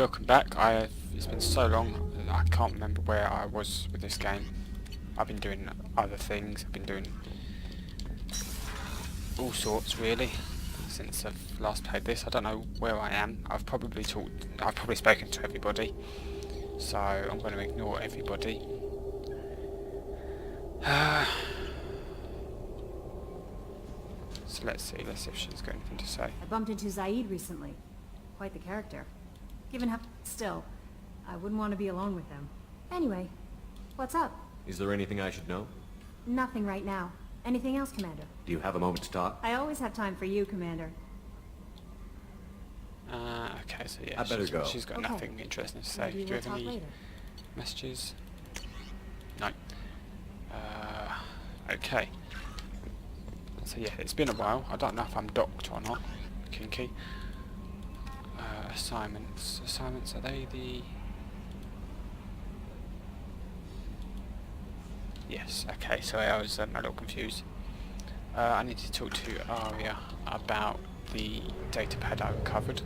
welcome back. It's been so long that I can't remember where I was with this game. I've been doing other things. I've been doing all sorts really since I've last played this. I don't know where I am. I've probably spoken to everybody, so I'm going to ignore everybody. So let's see if she's got anything to say. I bumped into Zaid recently. Quite the character. Given how... Still, I wouldn't want to be alone with him. Anyway, what's up? Is there anything I should know? Nothing right now. Anything else, Commander? Do you have a moment to talk? I always have time for you, Commander. Okay, so yeah, I better go. She's got Okay. nothing interesting to say. Maybe Do you we'll have talk any later. messages? No. Okay. So yeah, it's been a while. I don't know if I'm docked or not. Kinky. Assignments. Assignments, are they the... Yes, okay, sorry, I was a little confused. I need to talk to Aria about the datapad I recovered.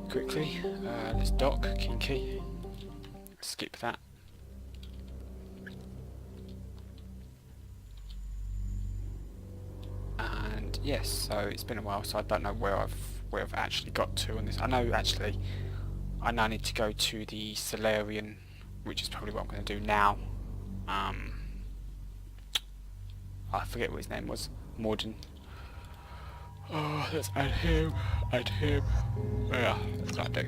Quickly, let's dock, Kinky. Skip that. And yes, so it's been a while, so I don't know where I've actually got to on this. I know actually, I now need to go to the Solarian, which is probably what I'm going to do now. I forget what his name was. Morden. Oh, let's add him. Add him. Yeah, that's what I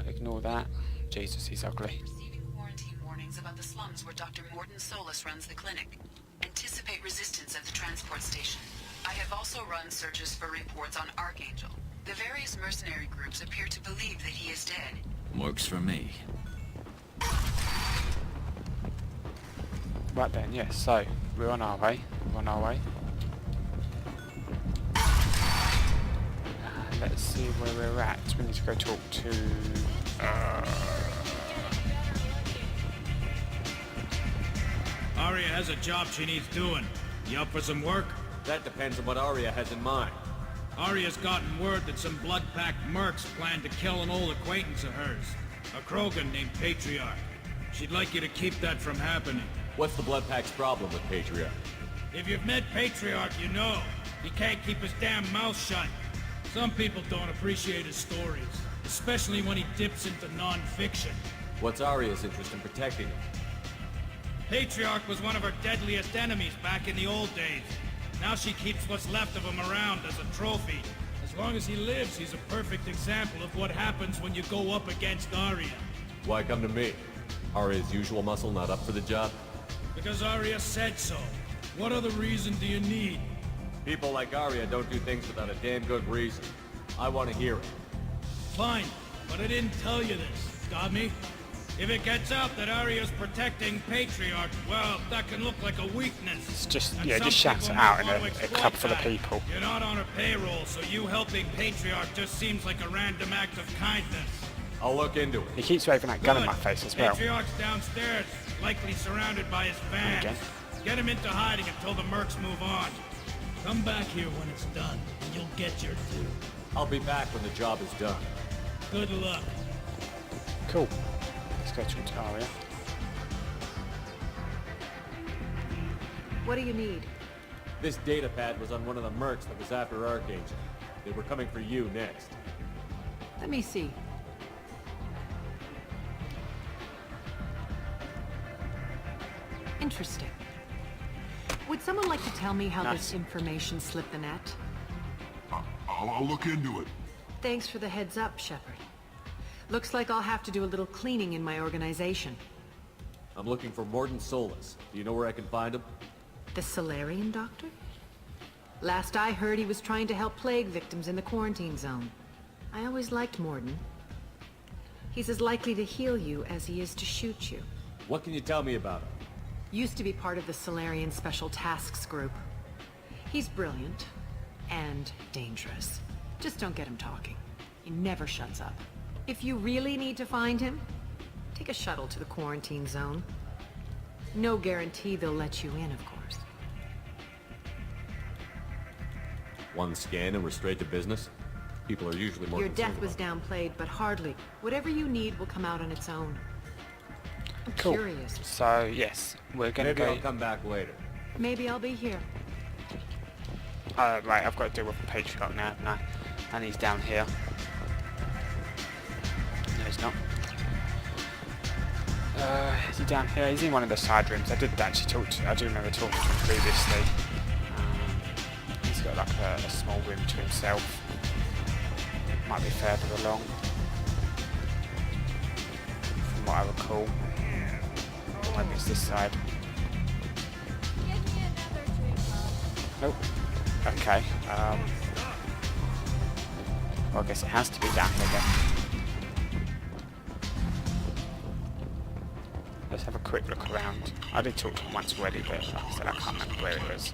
do. Ignore that. Jesus, he's ugly. Receiving quarantine warnings about the slums where Dr. Morden Solus runs the clinic. Anticipate resistance at the transport station. I have also run searches for reports on Archangel. The various mercenary groups appear to believe that he is dead. Works for me. Right then, yes, so we're on our way. Let's see where we're at. We need to go talk to... Aria has a job she needs doing. You up for some work? That depends on what Aria has in mind. Aria's gotten word that some blood-packed mercs plan to kill an old acquaintance of hers. A Krogan named Patriarch. She'd like you to keep that from happening. What's the Bloodpack's problem with Patriarch? If you've met Patriarch, you know. He can't keep his damn mouth shut. Some people don't appreciate his stories, especially when he dips into non-fiction. What's Aria's interest in protecting him? Patriarch was one of her deadliest enemies back in the old days. Now she keeps what's left of him around as a trophy. As long as he lives, he's a perfect example of what happens when you go up against Aria. Why come to me? Aria's usual muscle not up for the job? Because Aria said so. What other reason do you need? People like Aria don't do things without a damn good reason. I want to hear it. Fine, but I didn't tell you this. Got me? If it gets out that Aria's protecting Patriarch, well, that can look like a weakness. It's just, And yeah, some just shout it people out in might a want to club exploit full of that. people. You're not on her payroll, so you helping Patriarch just seems like a random act of kindness. I'll look into it. He keeps waving that gun in Good. my face as well. Patriarch's downstairs, likely surrounded by his fans. Again. Get him into hiding until the mercs move on. Come back here when it's done, and you'll get your due. I'll be back when the job is done. Good luck. Cool. Let's go to Aria. What do you need? This datapad was on one of the mercs that was after Archangel. They were coming for you next. Let me see. Interesting. Would someone like to tell me how Nice. this information slipped the net? I'll look into it. Thanks for the heads up, Shepard. Looks like I'll have to do a little cleaning in my organization. I'm looking for Morden Solus. Do you know where I can find him? The Solarian doctor? Last I heard, he was trying to help plague victims in the quarantine zone. I always liked Morden. He's as likely to heal you as he is to shoot you. What can you tell me about him? Used to be part of the Solarian Special Tasks Group. He's brilliant and dangerous. Just don't get him talking. He never shuts up. If you really need to find him, take a shuttle to the quarantine zone. No guarantee they'll let you in, of course. One scan and we're straight to business? People are usually more Your concerned death was about- downplayed, but hardly. Whatever you need will come out on its own. I'm Cool. curious. So yes, we're gonna Maybe go. I'll come back later. Maybe I'll be here. Right, I've got to deal with the Patriarch now, haven't I? And he's down here. No, he's not. Is he down here? He's in one of the side rooms. I do remember talking to him previously. He's got like a small room to himself. Might be further along. From what I recall. Maybe it's this side. Oh, okay. Well, I guess it has to be down here then. Let's have a quick look around. I did talk to him once already, but like I said, I can't remember where it was.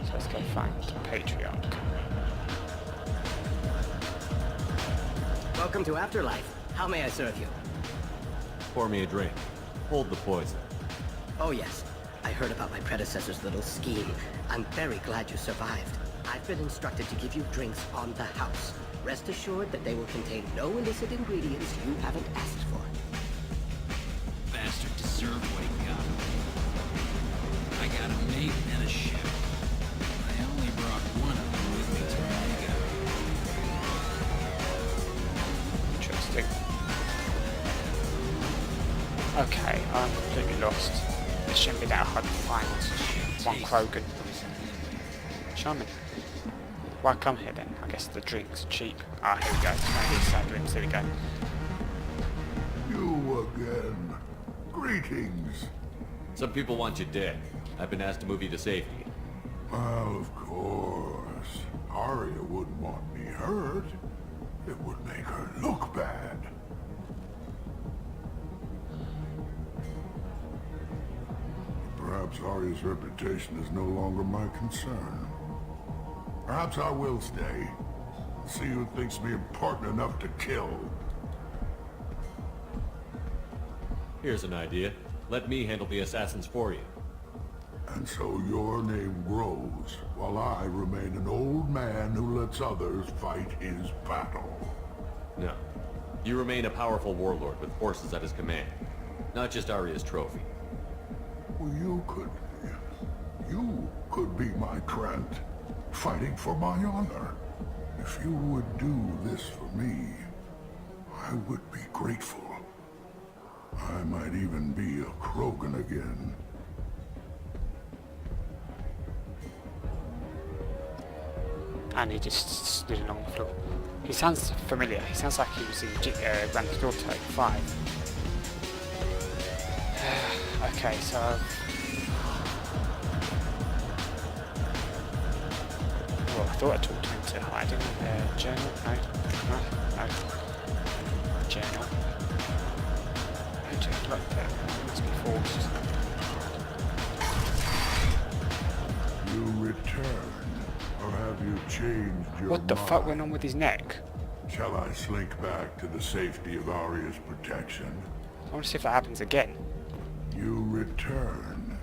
So let's go find the Patriarch. Welcome to Afterlife. How may I serve you? Pour me a drink. Hold the poison. Oh yes, I heard about my predecessor's little scheme. I'm very glad you survived. I've been instructed to give you drinks on the house. Rest assured that they will contain no illicit ingredients you haven't asked for. Bastard deserved waking up. I got a mate and a ship. I only brought one of them with me to Omega. Interesting. Okay, I'm completely lost. It shouldn't be that hard to find one Krogan. Charming. Why come here then? I guess the drinks are cheap. Ah, here we go. It's one of these side rooms. Here we go. You again. Greetings. Some people want you dead. I've been asked to move you to safety. Well, of course. Arya wouldn't want me hurt. It would make her look bad. Perhaps Arya's reputation is no longer my concern. Perhaps I will stay. See who thinks me important enough to kill. Here's an idea. Let me handle the assassins for you. And so your name grows, while I remain an old man who lets others fight his battle. No. You remain a powerful warlord with forces at his command. Not just Arya's trophy. Well, you could be my Trent, fighting for my honor. If you would do this for me, I would be grateful. I might even be a Krogan again. And he just stood along the floor. He sounds familiar. He sounds like he was in Grand Theft Auto 5. Okay, so... Well, I thought I talked him into hiding. Journal? No. Journal. Just like that. It must be forced. You return, or have you changed your What the mind? fuck went on with his neck? Shall I slink back to the safety of Arya's protection? I want to see if that happens again. You return,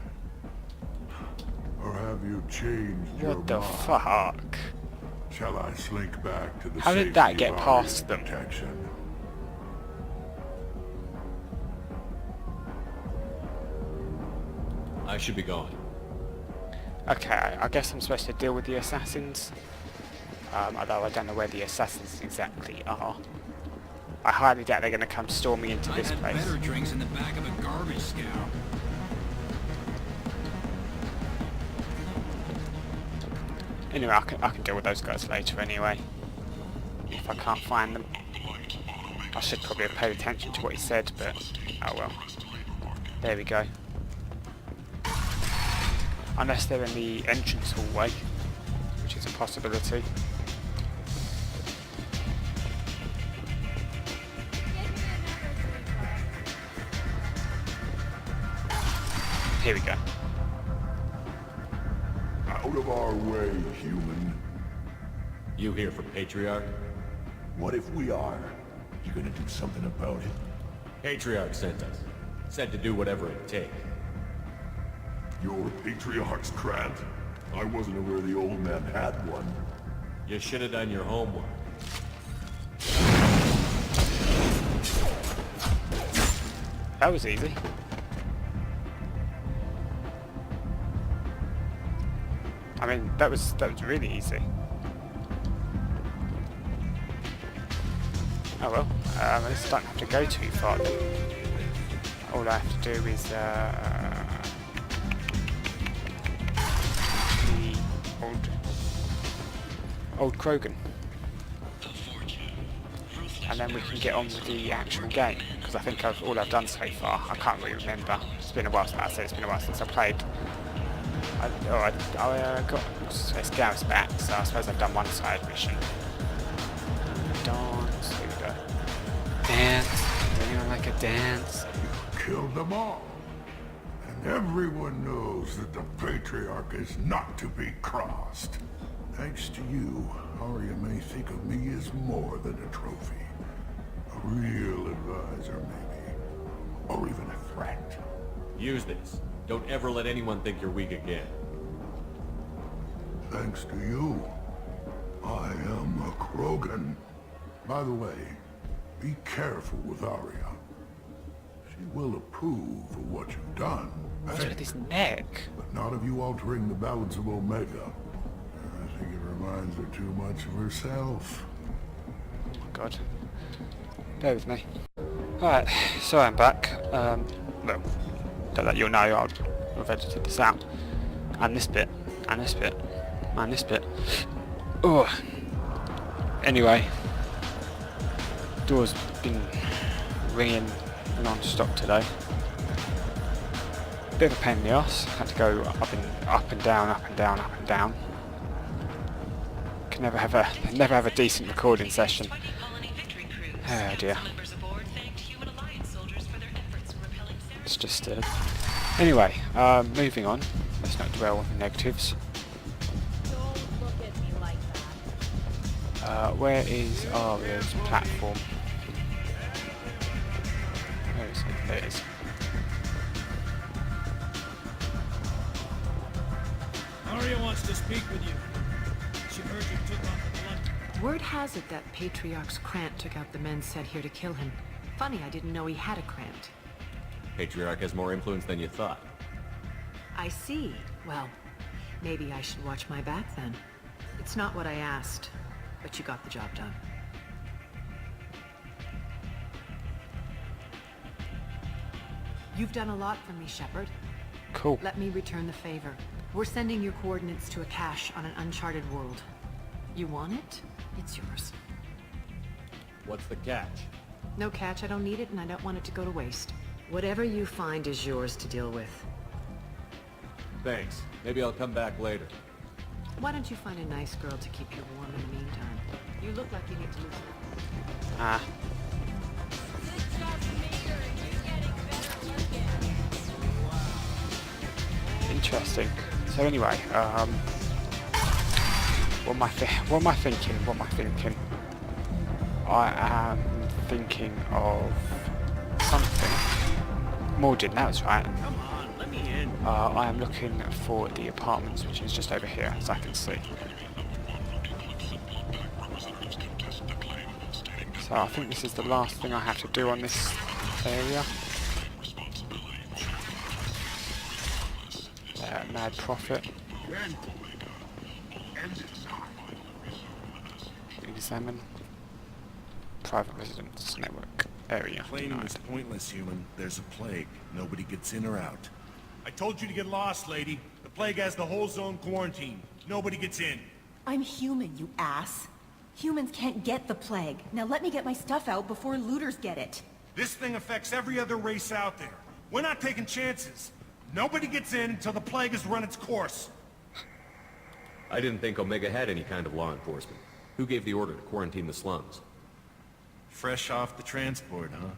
or have you changed your What the mind? fuck? Shall I slink back to the How did safety that get of past Arya's them? protection? I should be going. Okay, I guess I'm supposed to deal with the assassins. Although I don't know where the assassins exactly are. I highly doubt they're going to come storming into I this had place. better drinks in the back of a garbage scow. Anyway, I can deal with those guys later anyway. If I can't find them. I should probably have paid attention to what he said, but oh well. There we go. Unless they're in the entrance hallway, which is a possibility. Here we go. Out of our way, human. You here for Patriarch? What if we are? You gonna do something about it? Patriarch sent us. Said to do whatever it takes. Your patriarch's Krant? I wasn't aware the old man had one. You should have done your homework. That was easy. I mean, that was really easy. Oh well, I just don't have to go too far then. All I have to do is the old Krogan. And then we can get on with the actual game, because I think all I've done so far, I can't really remember. It's been a while since I said it's been a while since I played. I got Scouts back, so I suppose I've done one side mission. Dance, here we go. Dance, anyone like a dance? Killed them all. And everyone knows that the Patriarch is not to be crossed. Thanks to you, Arya may think of me as more than a trophy. A real advisor, maybe. Or even a threat. Use this. Don't ever let anyone think you're weak again. Thanks to you, I am a Krogan. By the way, be careful with Arya. She will approve of what you've done. What's with his neck? But not of you altering the balance of Omega. I think it reminds her too much of herself. Oh my god. Bear with me. Alright, so I'm back. Well, to let you know, I've edited this out. And this bit. And this bit. And this bit. Oh. Anyway. Door's been ringing non-stop today. Bit of a pain in the ass. Had to go up and down, up and down, up and down. Can never have a decent recording session. Oh dear. It's just anyway, moving on. Let's not dwell on the negatives. Don't look at me like that. Where is Arya's platform? Where is it? There it is. Arya wants to speak with you. She heard you took on the blood. Word has it that Patriarch's Krant took out the men sent here to kill him. Funny, I didn't know he had a Krant. Patriarch has more influence than you thought. I see. Well, maybe I should watch my back then. It's not what I asked, but you got the job done. You've done a lot for me, Shepard. Cool. Let me return the favor. We're sending your coordinates to a cache on an uncharted world. You want it? It's yours. What's the catch? No catch, I don't need it, and I don't want it to go to waste. Whatever you find is yours to deal with. Thanks. Maybe I'll come back later. Why don't you find a nice girl to keep you warm in the meantime? You look like you need to lose weight. Ah. Interesting. So anyway, what am I thinking? I am thinking of something. Mordin, that was right. Come on, let me in. I am looking for the apartments, which is just over here, as I can see. So I think this is the last thing I have to do on this area. Mad Prophet. Examine. Private residence network area. Claiming Denied. is pointless, human. There's a plague. Nobody gets in or out. I told you to get lost, lady. The plague has the whole zone quarantined. Nobody gets in. I'm human, you ass. Humans can't get the plague. Now let me get my stuff out before looters get it. This thing affects every other race out there. We're not taking chances. Nobody gets in until the plague has run its course. I didn't think Omega had any kind of law enforcement. Who gave the order to quarantine the slums? Fresh off the transport, huh?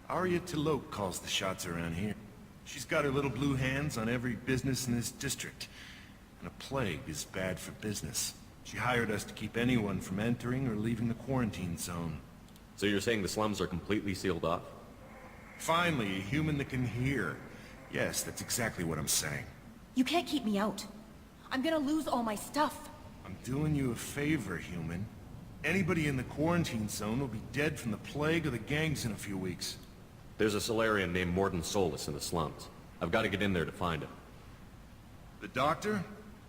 Arya T'Loak calls the shots around here. She's got her little blue hands on every business in this district. And a plague is bad for business. She hired us to keep anyone from entering or leaving the quarantine zone. So you're saying the slums are completely sealed off? Finally, a human that can hear. Yes, that's exactly what I'm saying. You can't keep me out. I'm gonna lose all my stuff. I'm doing you a favor, human. Anybody in the quarantine zone will be dead from the plague or the gangs in a few weeks. There's a Solarian named Morden Solus in the slums. I've got to get in there to find him. The doctor?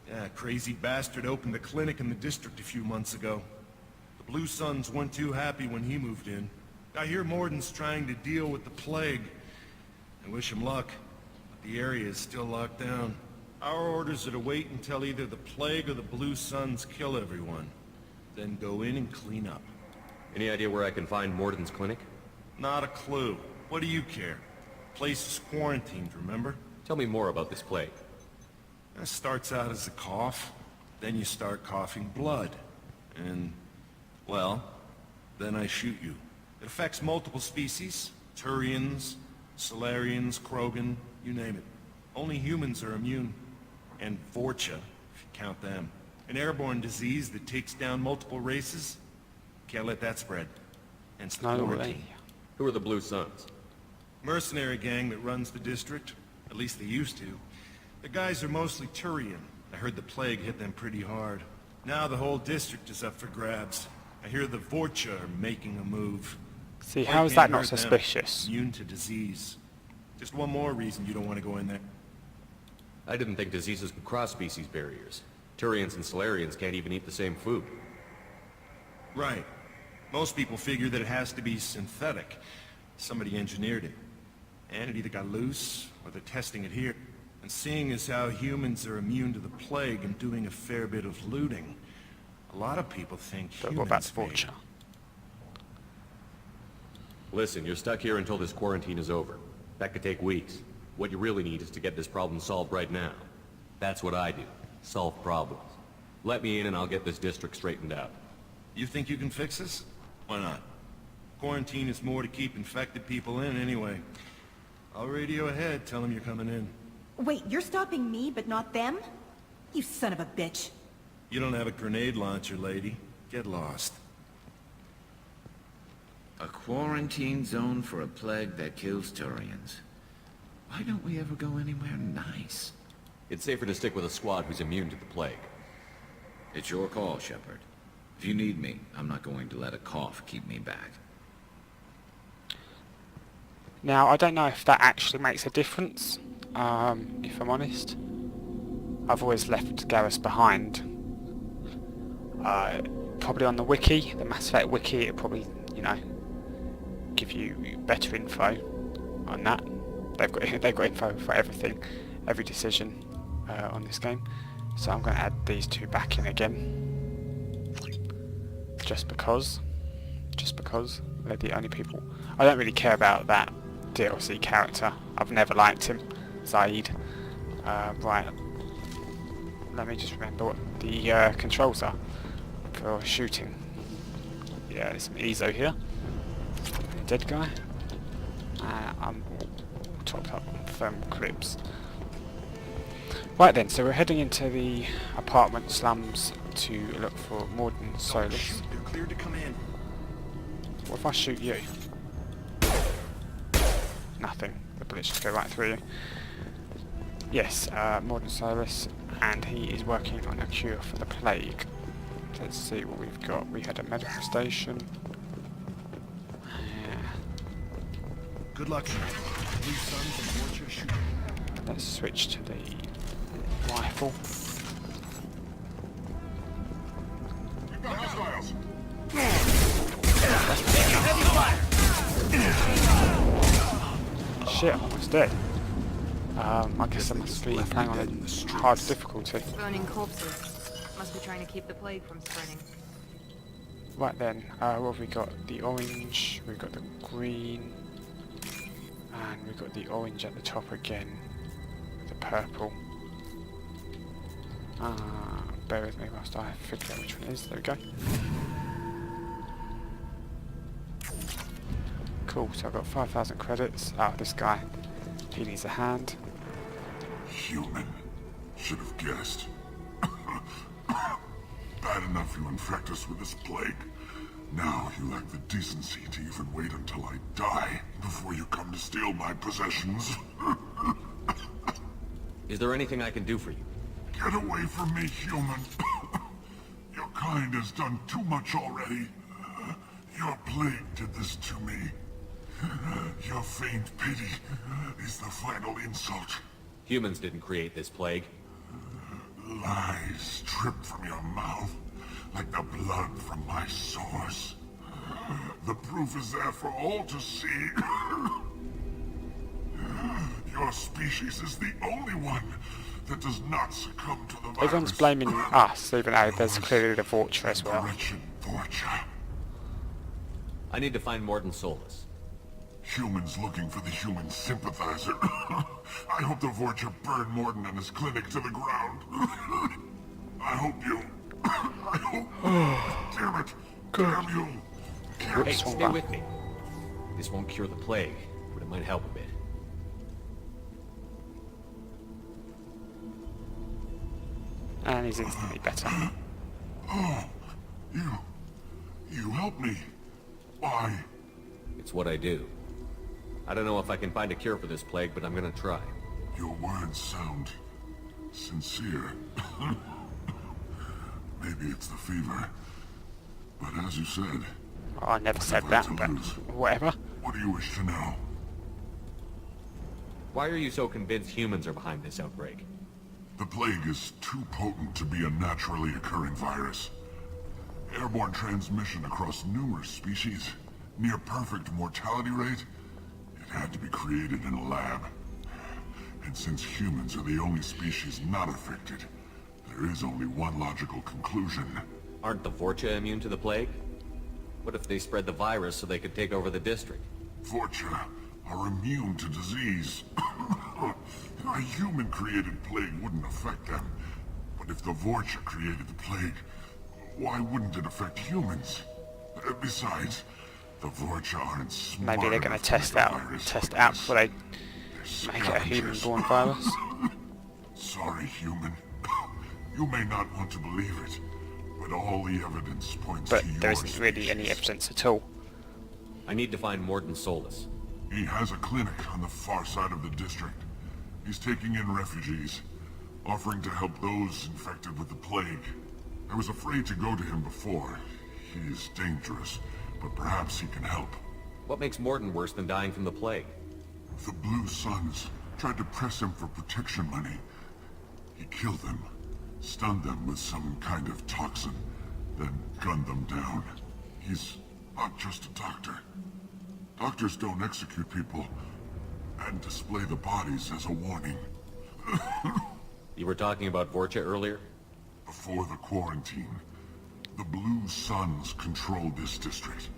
Yeah, crazy bastard opened a clinic in the district a few months ago. The Blue Suns weren't too happy when he moved in. I hear Morden's trying to deal with the plague. I wish him luck, but the area is still locked down. Our orders are to wait until either the plague or the Blue Suns kill everyone. Then go in and clean up. Any idea where I can find Morden's clinic? Not a clue. What do you care? Place is quarantined, remember? Tell me more about this plague. It starts out as a cough, then you start coughing blood. And, well, then I shoot you. It affects multiple species. Turians, Solarians, Krogan, you name it. Only humans are immune. And Vorcha, if you count them. An airborne disease that takes down multiple races. Can't let that spread. Hence the quarantine. Who are the Blue Suns? Mercenary gang that runs the district. At least they used to. The guys are mostly Turian. I heard the plague hit them pretty hard. Now the whole district is up for grabs. I hear the Vorcha are making a move. See, Plague how is can't that not hurt them. suspicious? Immune to disease. Just one more reason you don't want to go in there. I didn't think diseases could cross species barriers. Turians and Solarians can't even eat the same food. Right. Most people figure that it has to be synthetic. Somebody engineered it. And it either got loose, or they're testing it here. And seeing as how humans are immune to the plague and doing a fair bit of looting, a lot of people think But humans what about the made Vulture? Listen, you're stuck here until this quarantine is over. That could take weeks. What you really need is to get this problem solved right now. That's what I do. Solve problems. Let me in and I'll get this district straightened out. You think you can fix this? Why not? Quarantine is more to keep infected people in anyway. I'll radio ahead, tell them you're coming in. Wait, you're stopping me, but not them? You son of a bitch. You don't have a grenade launcher, lady. Get lost. A quarantine zone for a plague that kills Turians. Why don't we ever go anywhere nice? It's safer to stick with a squad who's immune to the plague. It's your call, Shepard. If you need me, I'm not going to let a cough keep me back. Now, I don't know if that actually makes a difference, if I'm honest. I've always left Garrus behind. Probably on the wiki, the Mass Effect wiki, it'll probably, you know, give you better info on that. They've got info for everything, every decision on this game. So I'm going to add these two back in again, just because they're the only people. I don't really care about that DLC character. I've never liked him, Zaid. Right, let me just remember what the controls are for shooting. Yeah, there's some EZO here. Dead guy. I'm all topped up on thermal clips. Right then, so we're heading into the apartment slums to look for Morden Solus. They're cleared to come in. What if I shoot you? Nothing. The bullets just go right through you. Yes, Morden Solus, and he is working on a cure for the plague. Let's see what we've got. We had a medical station. Good luck. Blue Suns and Vorcha shoot. Let's switch to the rifle. We've got hostiles. Shit, I'm almost dead. I guess I must be playing on a hard difficulty. Burning corpses. Must be trying to keep the plague from spreading. Right then, what have we got? The orange, we've got the green, and we've got the orange at the top again, with the purple. Bear with me whilst I figure out which one it is. There we go. Cool, so I've got 5,000 credits. This guy, he needs a hand. Human. Should have guessed. Bad enough you infect us with this plague. Now you lack the decency to even wait until I die before you come to steal my possessions. Is there anything I can do for you? Get away from me, human. Your kind has done too much already. Your plague did this to me. Your faint pity is the final insult. Humans didn't create this plague. Lies drip from your mouth like the blood from my sores. The proof is there for all to see. Your species is the only one that does not succumb to the virus. Everyone's blaming us, even though there's clearly the Vorcha as well. Wretched Vorcha. I need to find Mordin Solus. Humans looking for the human sympathizer. I hope the Vorcha burn Mordin and his clinic to the ground. I hope you... I hope... Damn it. Damn you. Hey, stay with me. This won't cure the plague, but it might help a bit. And he's instantly better. Oh, you helped me. Why? It's what I do. I don't know if I can find a cure for this plague, but I'm gonna try. Your words sound sincere. Maybe it's the fever. But as you said... Oh, I never said that, but whatever. What do you wish to know? Why are you so convinced humans are behind this outbreak? The plague is too potent to be a naturally occurring virus. Airborne transmission across numerous species, near perfect mortality rate. It had to be created in a lab. And since humans are the only species not affected, there is only one logical conclusion. Aren't the Vorcha immune to the plague? What if they spread the virus so they could take over the district? Vorcha are immune to disease. A human-created plague wouldn't affect them. But if the Vorcha created the plague, why wouldn't it affect humans? Besides, the Vorcha aren't smart. Maybe they're going to test out before they make it a human-born virus. Sorry, human. You may not want to believe it, but all the evidence points But to your there isn't really any species. evidence at all. I need to find Mordin Solus. He has a clinic on the far side of the district. He's taking in refugees, offering to help those infected with the plague. I was afraid to go to him before. He is dangerous, but perhaps he can help. What makes Mordin worse than dying from the plague? The Blue Suns tried to press him for protection money. He killed them, stunned them with some kind of toxin, then gunned them down. He's not just a doctor. Doctors don't execute people and display the bodies as a warning. You were talking about Vorcha earlier? Before the quarantine, the Blue Suns controlled this district.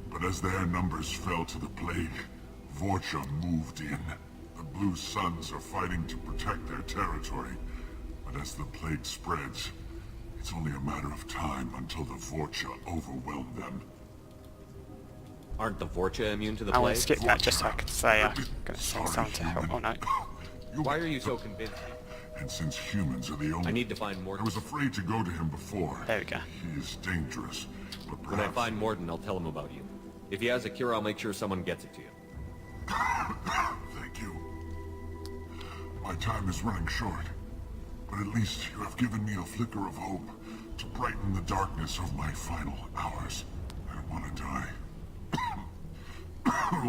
But as their numbers fell to the plague, Vorcha moved in. The Blue Suns are fighting to protect their territory. But as the plague spreads, it's only a matter of time until the Vorcha overwhelm them. Aren't the Vorcha immune to the I want plague? to skip that just so I can say I'm going to send someone to help. Oh no. Why are you so convinced? And since humans are the only... I need to find I Mordin. was afraid to go to him before. There we go. He is dangerous, but When I perhaps... find Mordin, I'll tell him about you. If he has a cure, I'll make sure someone gets it to you. Thank you. My time is running short, but at least you have given me a flicker of hope to brighten the darkness of my final hours. I don't want to die.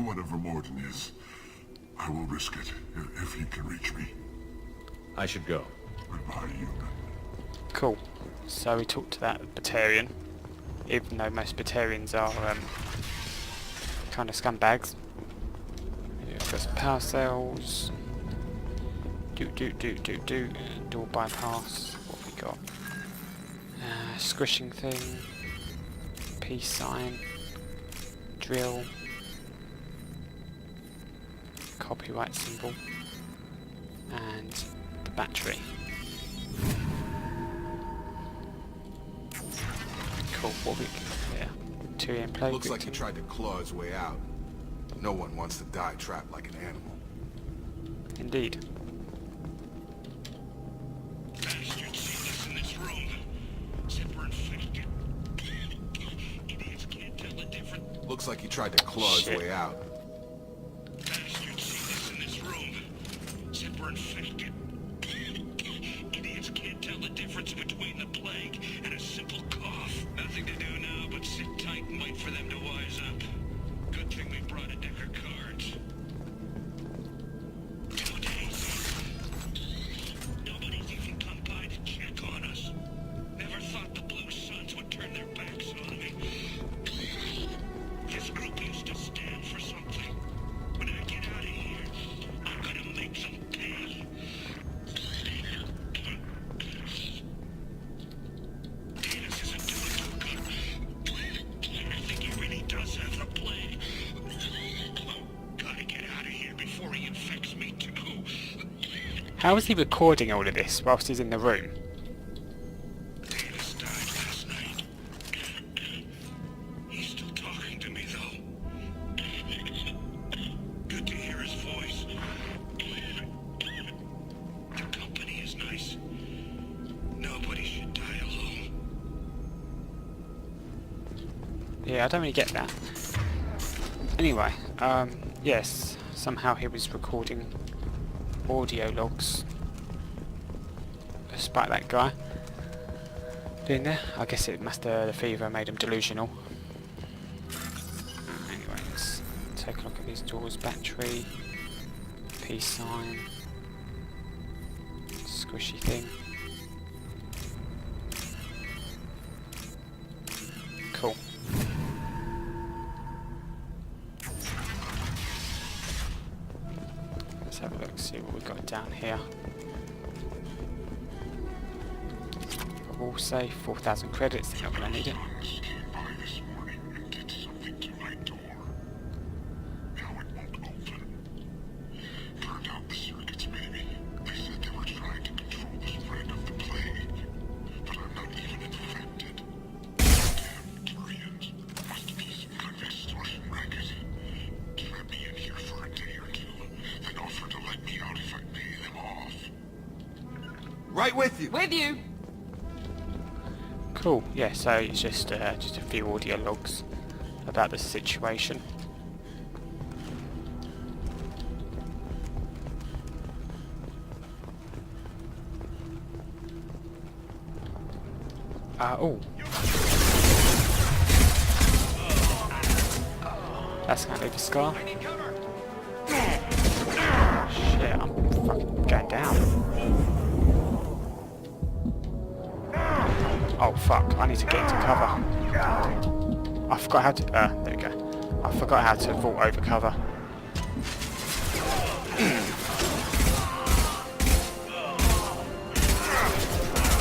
Whatever Mordin is, I will risk it if he can reach me. I should go. Goodbye, human. Cool. So we talked to that Batarian, even though most Batarians are kind of scumbags. Yeah, got some power cells. Door bypass. What we got? Squishing thing. Peace sign. Drill. Copyright symbol. And the battery. Cool. What we got here? Tyrion plague. Looks like he tried to claw his way out. No one wants to die trapped like an animal. Indeed. Bastards see this in this room. Zipper and fake. Idiots can't tell the difference. Looks like he tried to claw his Shit. way out. Bastards see this in this room. Zipper and fake. Idiots can't How is he recording all of this whilst he's in the room? Davis died last night. He's still talking to me, though. Good to hear his voice. Your company is nice. Nobody should die alone. Yeah, I don't really get that. Anyway, yes, somehow he was recording audio logs despite that guy being there. I guess it must have, the fever made him delusional. Anyway, let's take a look at these doors. Battery, peace sign, squishy thing. Cool. Let's have a look, see what we've got down here. A wall safe, 4,000 credits, they're not going to need it. Came by this morning and did something to my door. Now it won't open. Turned out the circuits, maybe. They said they were trying to control the spread of the plague. But I'm not even infected. Damn Turians. Must be some kind of extortion racket. Trap me in here for a day or two, then offer to let me out if I pay them off. Right with you. With you! Cool, yeah, so it's just a few audio logs about the situation. Oh. That's gonna leave a scar. Shit, I'm fucking going down. Oh fuck, I need to get into cover. I forgot how to, there we go. I forgot how to vault over cover.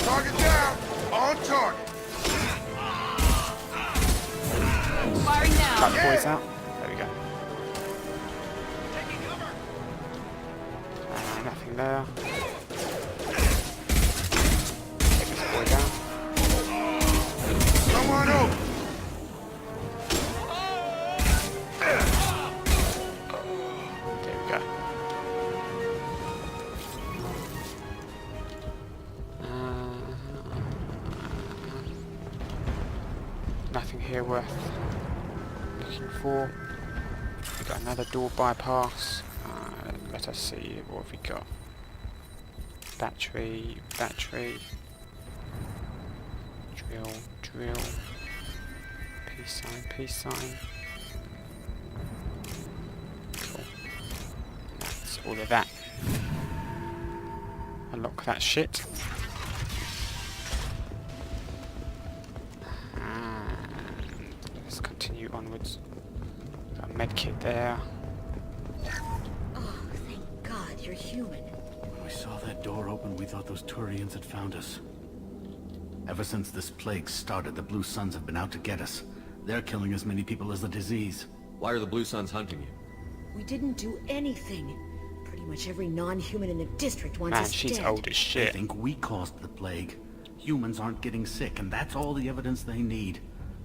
Target down. On target. Firing now! Cut the boys out. There we go. Nothing there. Take this boy down. Come on over. There we go. Nothing here worth looking for. We've got another door bypass. Let us see, what have we got? Battery, battery. Drill, drill. Peace sign, peace sign. Cool. That's all of that. Unlock that shit. And let's continue onwards. Got a medkit there. Oh, thank God you're human. When we saw that door open, we thought those Turians had found us. Ever since this plague started, the Blue Suns have been out to get us. They're killing as many people as the disease. Why are the Blue Suns hunting you? We didn't do anything. Pretty much every non-human in the district wants Man, us she's dead. old as They shit. think we caused the plague. Humans aren't getting sick, and that's all the evidence they need.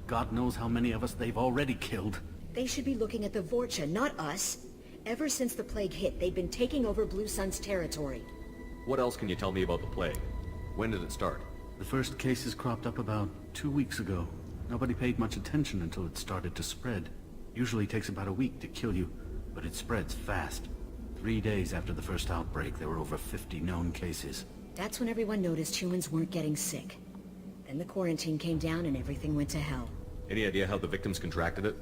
God knows how many of us they've already killed. They should be looking at the Vorcha, not us. Ever since the plague hit, they've been taking over Blue Sun's territory. What else can you tell me about the plague? When did it start? The first cases cropped up about 2 weeks ago. Nobody paid much attention until it started to spread. Usually takes about a week to kill you, but it spreads fast. 3 days after the first outbreak, there were over 50 known cases. That's when everyone noticed humans weren't getting sick. Then the quarantine came down and everything went to hell. Any idea how the victims contracted it?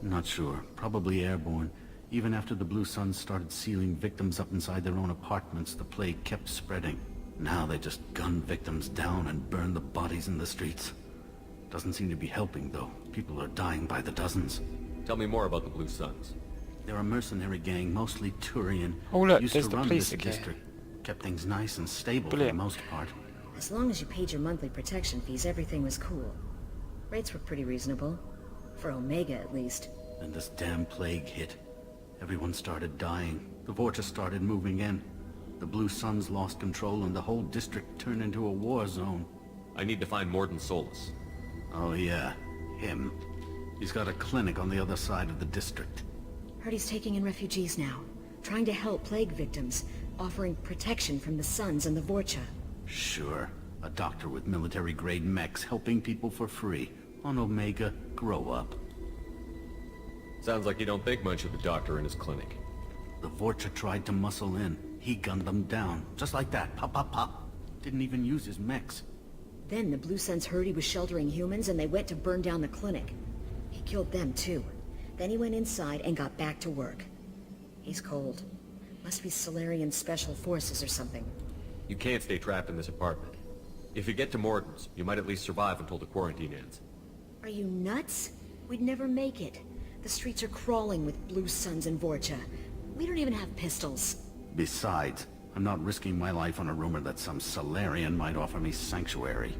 Not sure. Probably airborne. Even after the Blue Suns started sealing victims up inside their own apartments, the plague kept spreading. Now they just gun victims down and burn the bodies in the streets. Doesn't seem to be helping, though. People are dying by the dozens. Tell me more about the Blue Suns. They're a mercenary gang, mostly Turian. Oh look, used there's to the run police this again. district. Kept things nice and stable Brilliant. for the most part. As long as you paid your monthly protection fees, everything was cool. Rates were pretty reasonable. For Omega, at least. Then this damn plague hit. Everyone started dying. The Vorcha started moving in. The Blue Suns lost control and the whole district turned into a war zone. I need to find Morden Solus. Oh yeah, him. He's got a clinic on the other side of the district. Heard he's taking in refugees now, trying to help plague victims, offering protection from the Suns and the Vorcha. Sure. A doctor with military-grade mechs helping people for free. On Omega, grow up. Sounds like you don't think much of the doctor and his clinic. The Vorcha tried to muscle in. He gunned them down. Just like that. Pop, pop, pop. Didn't even use his mechs. Then the Blue Suns heard he was sheltering humans and they went to burn down the clinic. He killed them too. Then he went inside and got back to work. He's cold. Must be Solarian Special Forces or something. You can't stay trapped in this apartment. If you get to Morden's, you might at least survive until the quarantine ends. Are you nuts? We'd never make it. The streets are crawling with Blue Suns and Vorcha. We don't even have pistols. Besides, I'm not risking my life on a rumor that some Solarian might offer me sanctuary.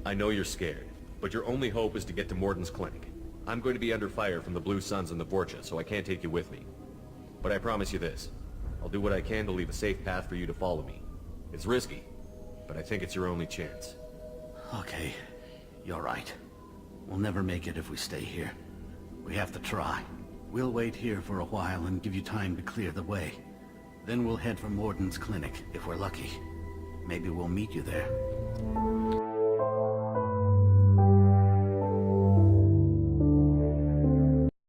I know you're scared, but your only hope is to get to Morden's clinic. I'm going to be under fire from the Blue Suns and the Vorcha, so I can't take you with me. But I promise you this. I'll do what I can to leave a safe path for you to follow me. It's risky, but I think it's your only chance. Okay, you're right. We'll never make it if we stay here. We have to try. We'll wait here for a while and give you time to clear the way. Then we'll head for Morden's clinic, if we're lucky. Maybe we'll meet you there.